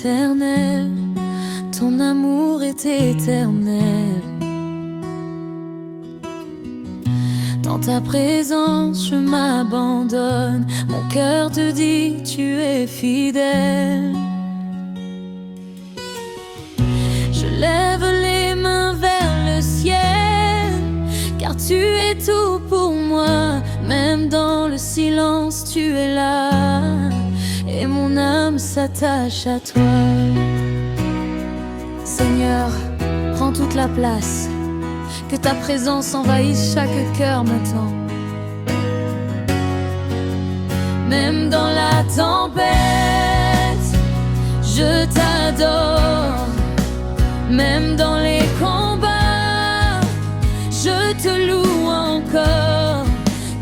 l'éternel, ton amour est éternel. Dans ta présence, je m'abandonne. Mon cœur te dit, tu es fidèle. Je lève les mains vers le ciel, car tu es tout pour moi. Même dans le silence, tu es là, et mon âme s'attache à toi. Seigneur, prends toute la place, que ta présence envahisse chaque cœur maintenant. Même dans la tempête, je t'adore. Même dans les combats, je te loue encore,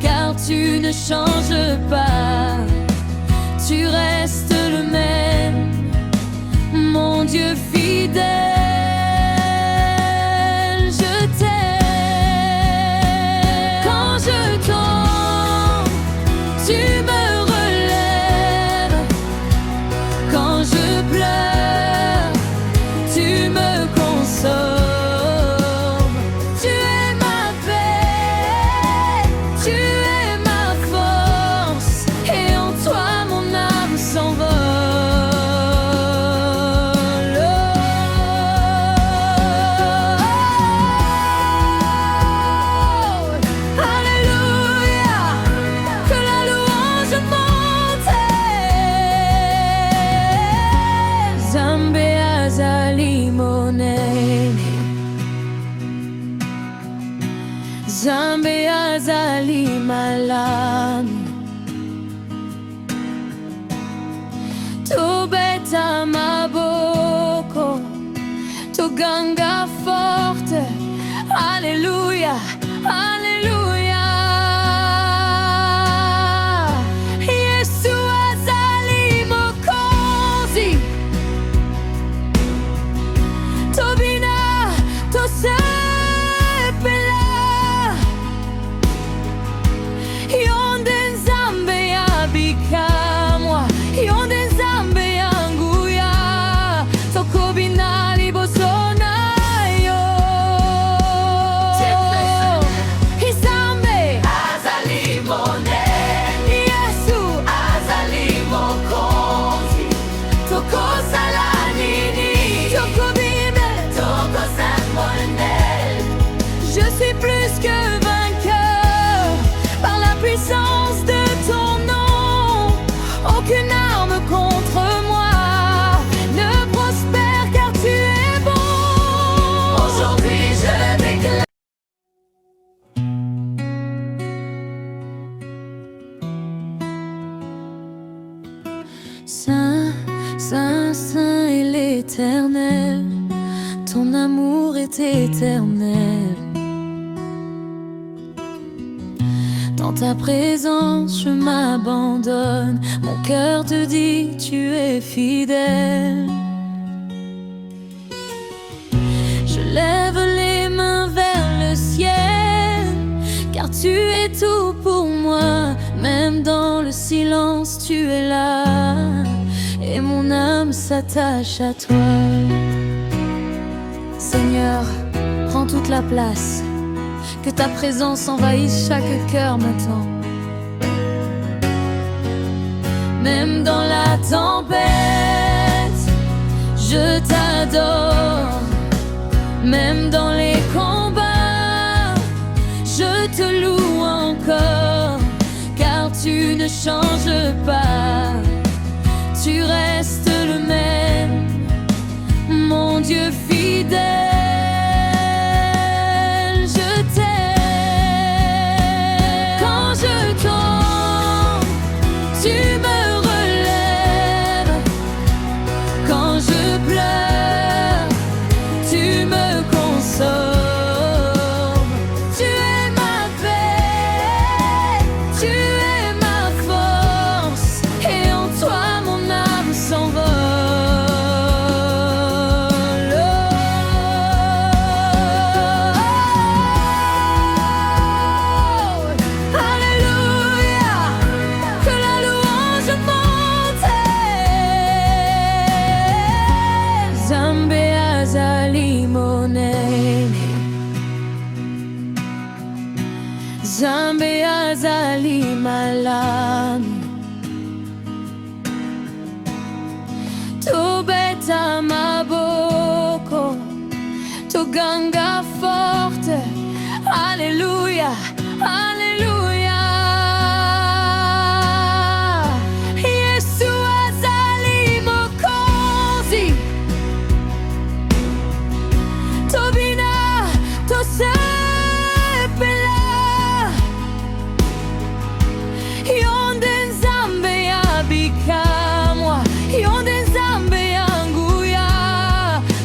car tu ne changes pas. Tu restes le même, mon Dieu fidèle. Zambe azali malamu, tobeta maboko, toganga forte. Alléluia, alléluia. Yesu azali mokonzi, tobina tose. Saint, Saint, Saint est l'éternel, ton amour est éternel. Dans ta présence, je m'abandonne. Mon cœur te dit, tu es fidèle. Je lève les mains vers le ciel, car tu es tout pour moi. Même dans le silence, tu es là, et mon âme s'attache à toi. Seigneur, prends toute la place, que ta présence envahisse chaque cœur maintenant. Même dans la tempête, je t'adore. Même dans les combats, je te loue encore, car tu ne changes pas. Tu restes le même, mon Dieu fidèle. Zambe azali malamu, tobeta maboko, toganga forte. Alléluia, Alléluia. Yesu azali mokonzi, tobina tosepela. Yonde nzambe yabikamwa, yonde nzambe yanguya,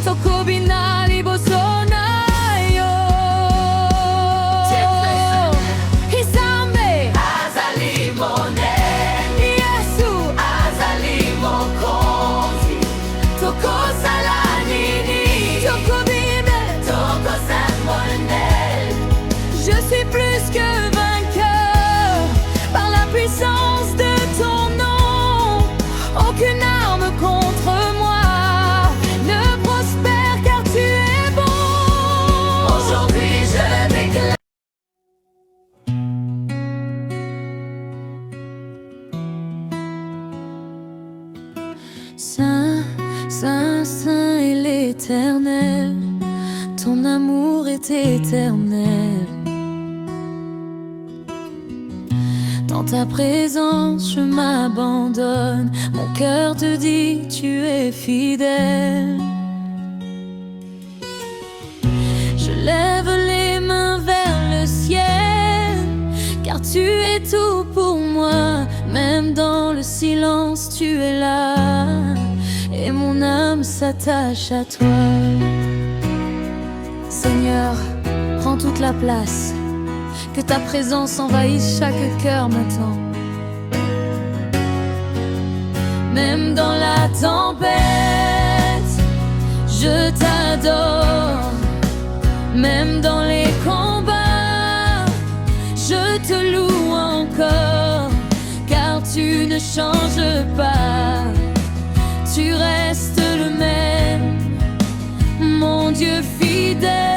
tokobina liboso na yo. Nzambe azali monene, Yesu azali mokonzi, tokozala nini, tokobime, tokozala monene. Je suis plus que vainqueur par la puissance de ton nom. Aucune arme contre moi ne prospère car tu es bon. Aujourd'hui je déclare. Saint, Saint, Saint est l'Éternel, ton amour est éternel. Dans ta présence, je m'abandonne. Mon cœur te dit, tu es fidèle. Je lève les mains vers le ciel, car tu es tout pour moi. Même dans le silence, tu es là, et mon âme s'attache à toi. Seigneur, prends toute la place. Que ta présence envahisse chaque cœur maintenant. Même dans la tempête, je t'adore. Même dans les combats, je te loue encore. Car tu ne changes pas, tu restes le même, mon Dieu fidèle.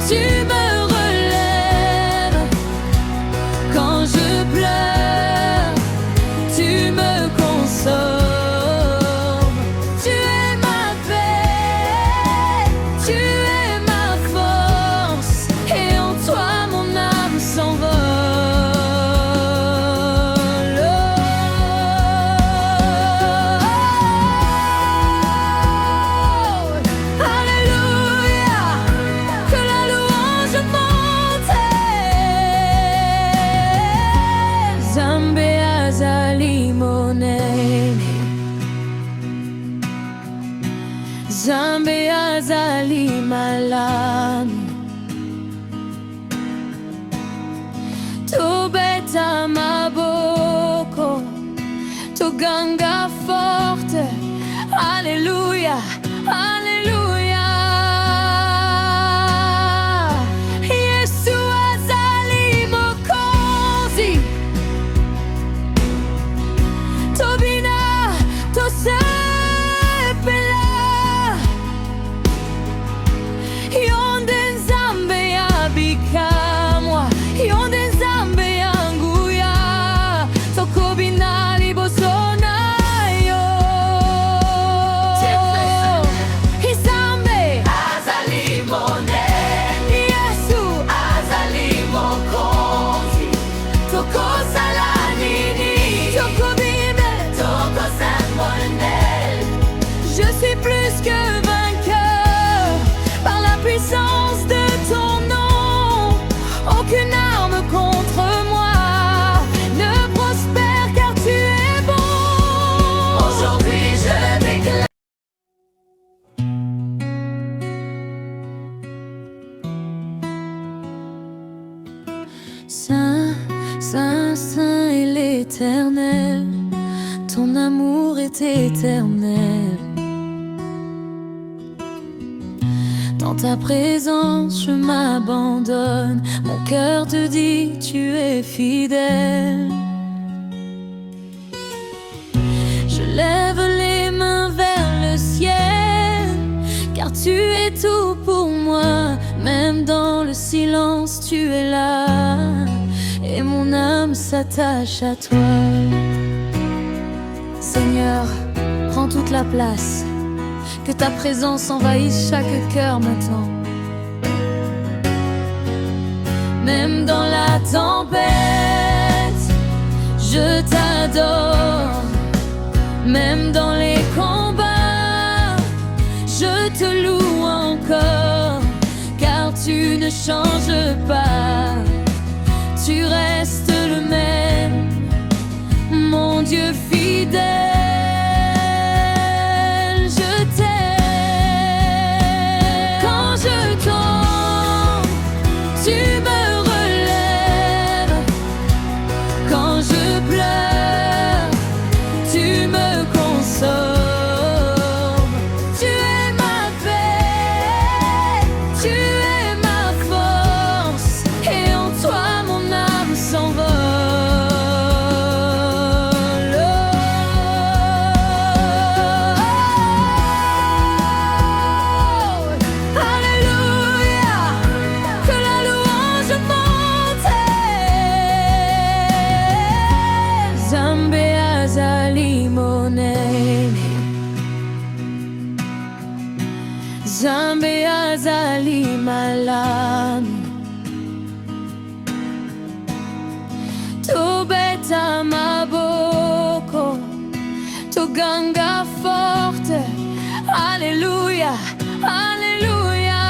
Tu me relèves quand je pleure, tu me consoles. Tu es ma paix, tu es ma force, et en toi mon âme s'envole. Oh, Alléluia, que la louange monte. Zambe azali monene, Zambe azali malamu, tobeta maboko, toganga forte. Alléluia, Alléluia. Yesu azali mokonzi, tobina tosepela. Yonde nzambe yabikamwa, yonde nzambe yanguya, tokobina liboso na yo. Nzambe azali monene, Yesu azali mokonzi, tokozala nini, tokobime, tokozala monene. Je suis plus que vainqueur par la puissance de ton nom. Aucune arme contre moi ne prospère car tu es bon. Aujourd'hui je déclare. Saint, Saint, Saint est l'Éternel, ton amour est éternel. Dans ta présence, je m'abandonne. Mon cœur te dit, tu es fidèle. Je lève les mains vers le ciel. tout pour moi, même dans le silence tu es là, et mon âme s'attache à toi. Seigneur, prends toute la place, que ta présence envahisse chaque cœur maintenant. Même dans la tempête, je t'adore. Même dans les combats, je te loue encore, car tu ne changes pas, tu restes le même, mon Dieu fidèle. Je t'aime. Quand je tombe, tu me relèves. Quand je pleure, tu me consoles. Tu es ma paix, tu es ma force, et en toi mon âme s'envole. Zambe azali malami, tobeta maboko, toganga forte. Alléluia, Alléluia.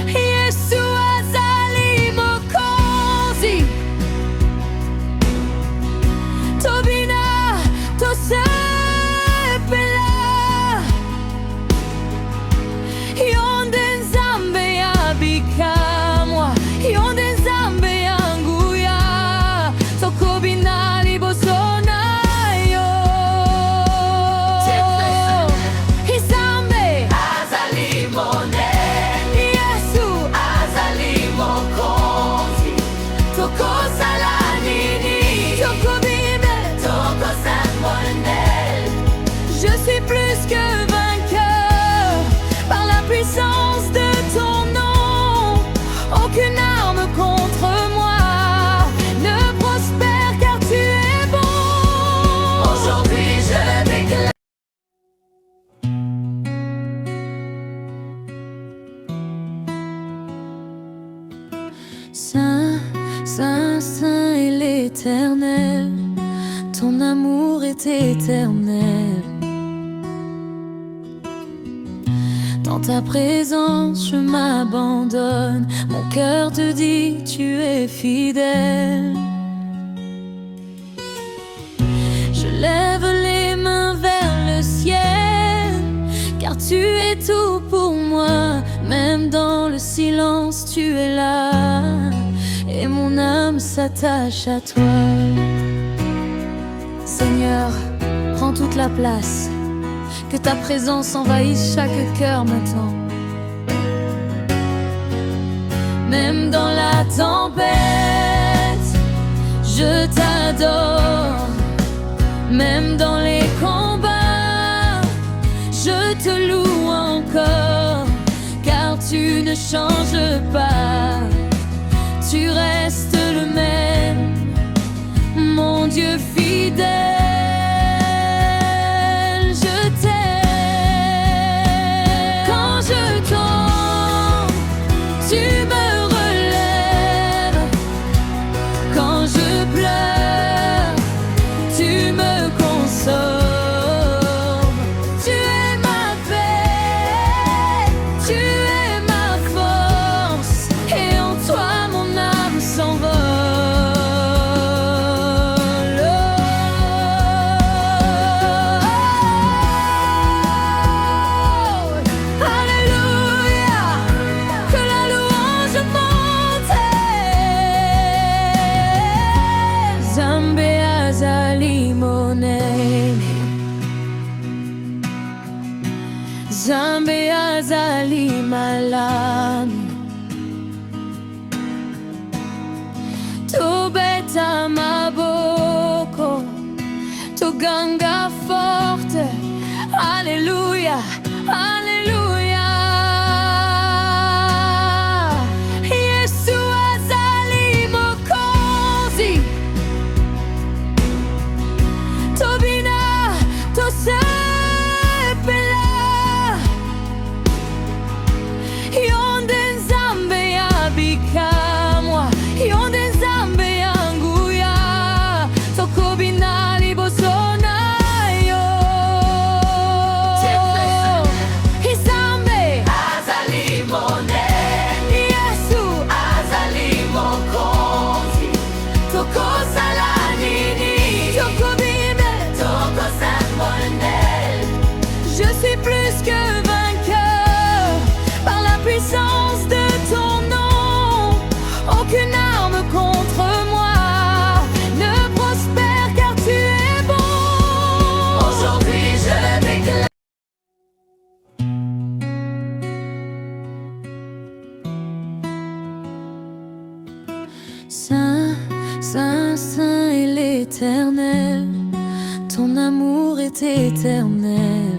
Yesu azali mokonzi, tobina tose. Je suis plus que vainqueur par la puissance de ton nom. Aucune arme contre moi ne prospère, car tu es bon. Aujourd'hui je déclare. Saint, Saint, Saint est l'Éternel, ton amour est éternel. Dans ta présence, je m'abandonne. Mon cœur te dit, tu es fidèle. Je lève les mains vers le ciel, car tu es tout pour moi. Même dans le silence, tu es là, et mon âme s'attache à toi. Seigneur, prends toute la place, que ta présence envahisse chaque cœur maintenant. Même dans la tempête, je t'adore. Même dans les combats, je te loue encore, car tu ne changes pas, tu restes le même, mon Dieu fidèle. Zambe azali malami, tobeta maboko, toganga forte. Alléluia, l'éternel, ton amour est éternel.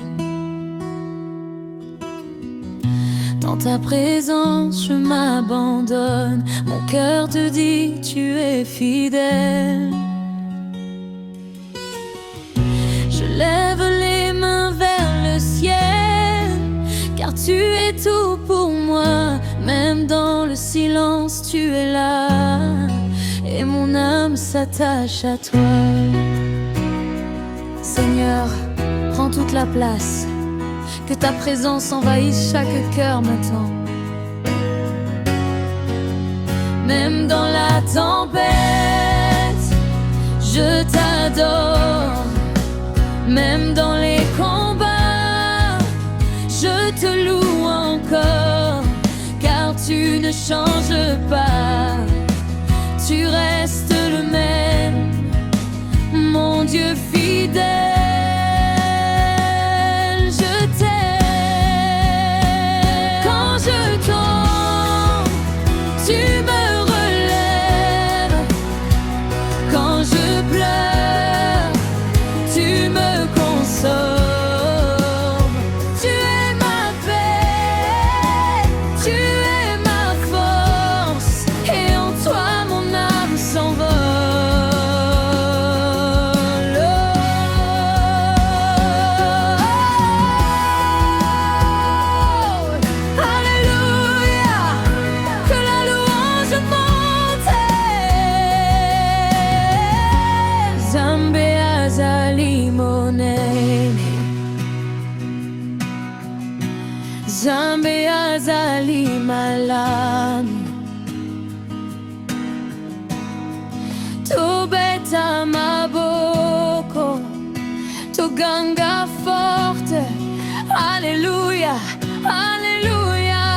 Dans ta présence, je m'abandonne. Mon cœur te dit, tu es fidèle. Je lève les mains vers le ciel, car tu es tout pour moi. Même dans le silence, tu es là, et mon âme s'attache à toi. Seigneur, prends toute la place, que ta présence envahisse chaque cœur maintenant. Même dans la tempête, je t'adore. Même dans les combats, je te loue encore, car tu ne changes pas. Tu restes le même, mon Dieu fidèle. Je t'aime. Quand je tombe, tu me relèves. Quand je pleure, tu me consoles. Tu es ma paix, tu es ma force, et en toi mon âme s'envole. Zambe azali malami, tobeta maboko, toganga forte. Alléluia, Alléluia.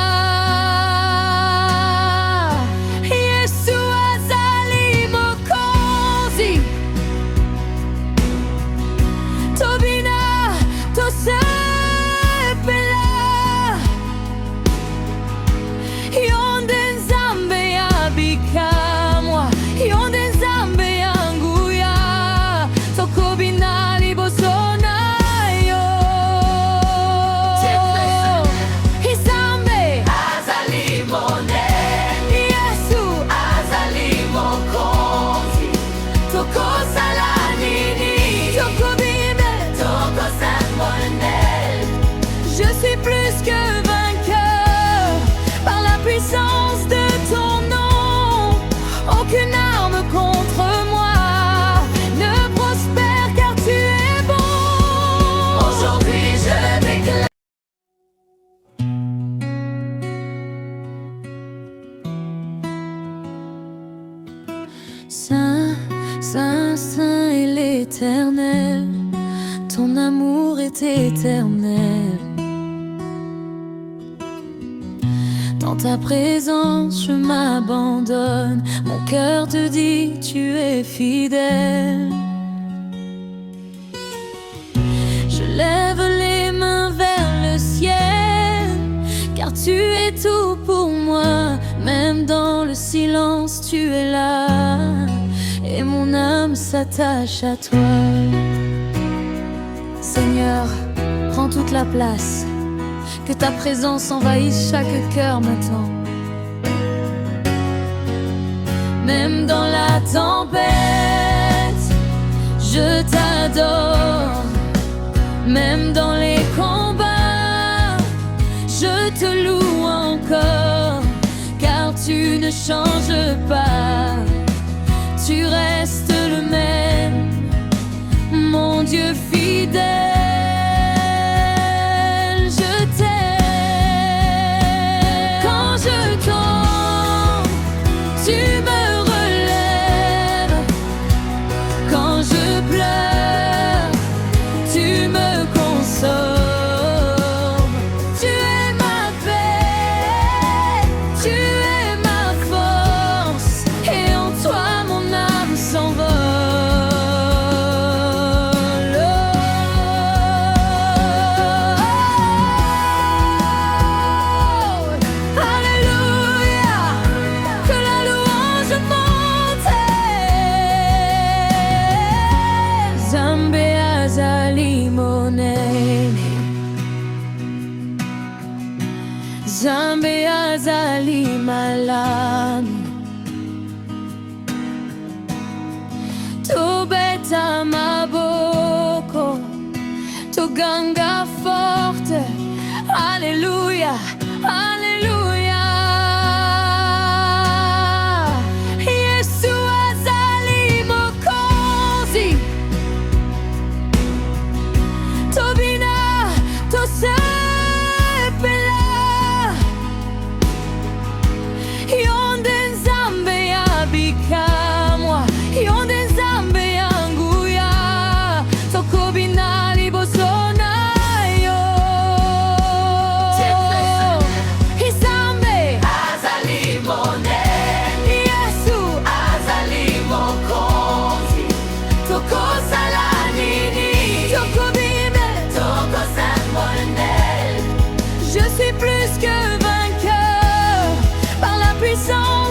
Yesu azali mokonzi, tobina tose. Je suis plus que vainqueur par la puissance de ton nom. Aucune arme contre moi ne prospère, car tu es bon. Aujourd'hui je déclare. Saint, Saint, Saint est l'Éternel, ton amour est éternel. Dans ta présence, je m'abandonne. Mon cœur te dit, tu es fidèle. Je lève les mains vers le ciel, car tu es tout pour moi. Même dans le silence, tu es là, et mon âme s'attache à toi. Seigneur, prends toute la place, que ta présence envahisse chaque cœur maintenant. Même dans la tempête, je t'adore. Même dans les combats, je te loue encore, car tu ne changes pas. Tu restes le même, mon Dieu fidèle. Tu es ma paix, tu es ma force, et en Nzambe azali malamu tobeta maboko toganga forte. Alléluia, Alléluia. Yesu azali mokonzi tobina tosepela yonde Nzambe yabikamwa yonde Nzambe yanguya tokobina liboso na yo. Nzambe azali monene Yesu azali mokonzi tokozala nini tokobime tokozamone. Je suis plus que vainqueur par la puissance